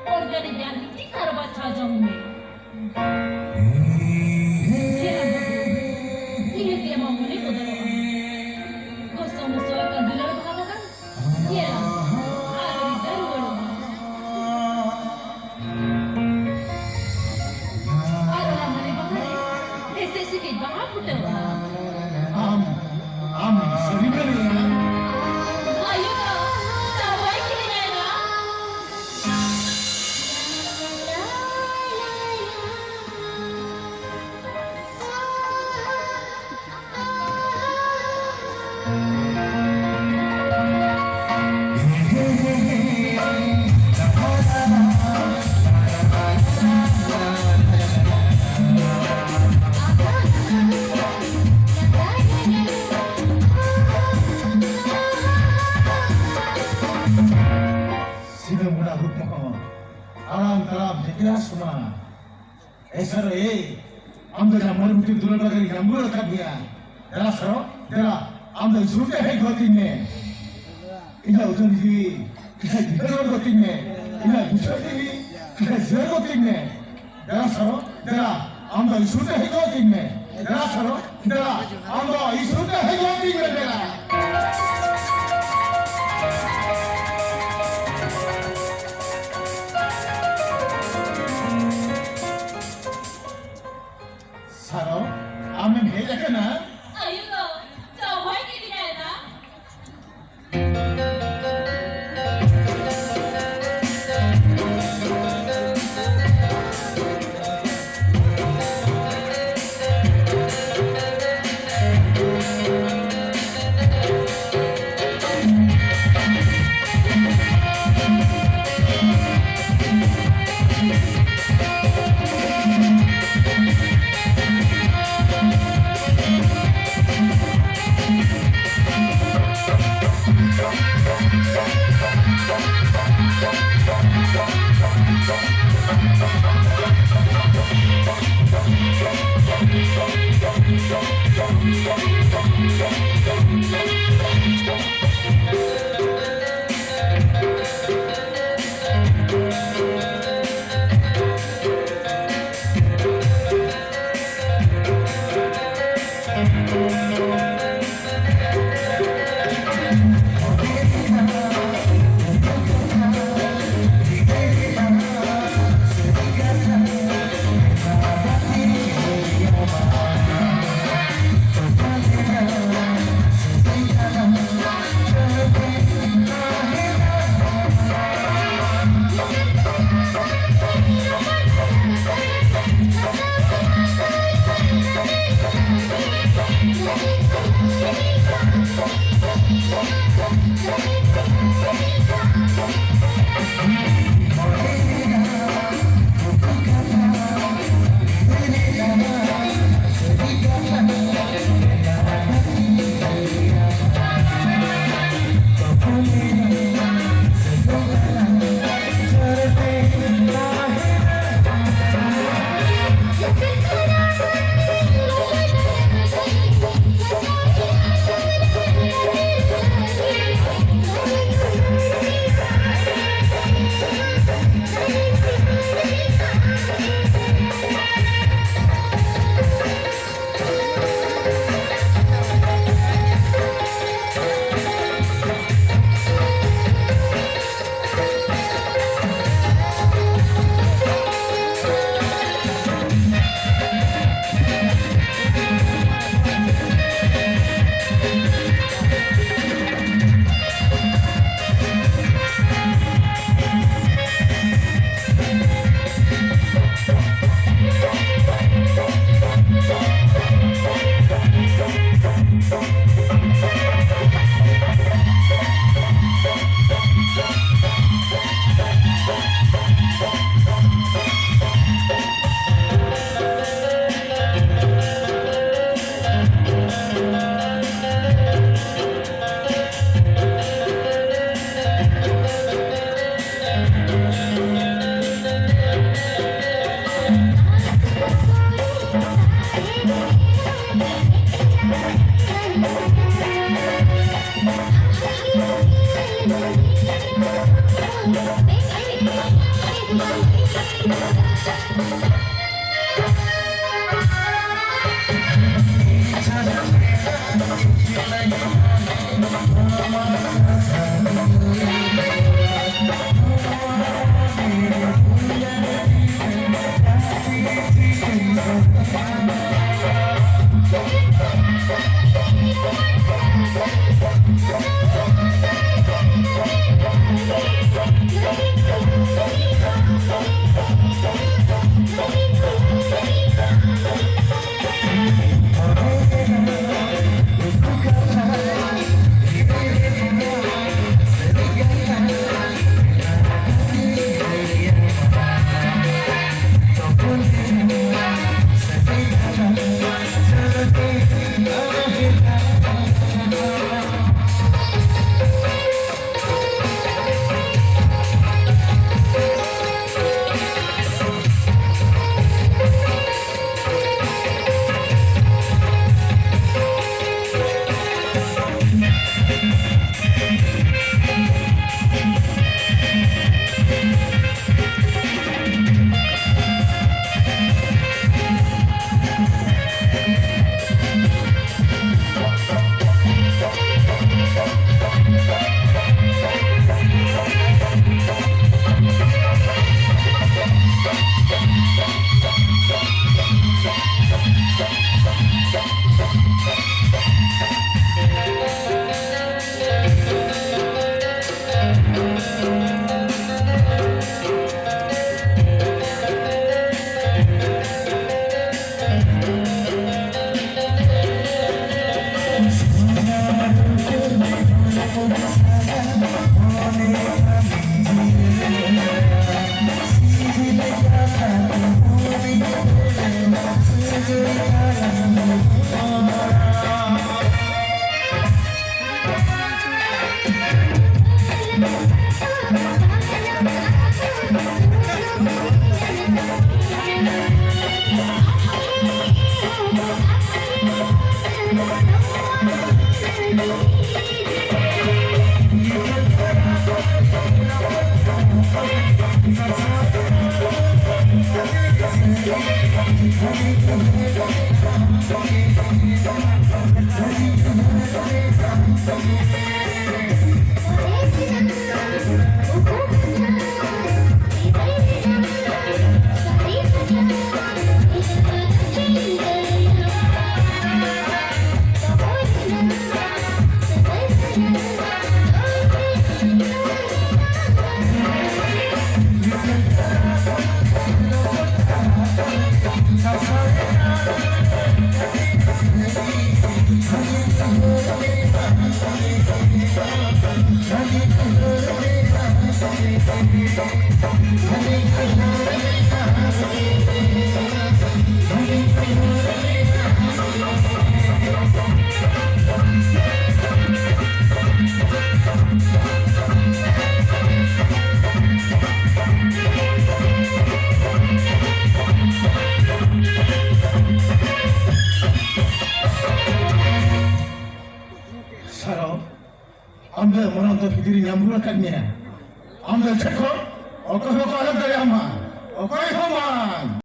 organik sarwa chajong me. Ini dia mau mulai kodaro. Kosong musuh kan dilar bahasa kan? Iya. Ada di dalam. Ada mana bahasa? Desa sikit bahasa putar. Seribu ya. Ayo kau, cabai kini na. Sila muna rupa ko. Alam talam hikra suma. Esar amdo jamur muti dulal bagari jamur kabiya. Dela saro, dela amdo surte hai gotinne. Ina utun di, kita dikar gotinne. Ina bushati, kita zero gotinne. Dela saro, dela amdo surte hai gotinne. Dela saro, dela amdo surte hai gotinne dela. Saro, amen heja kana? Ayo kau, cabai kini na. Saro, ambil orang tu fikir yang mula kan ni. Ambil cekok, aku alam dari ama.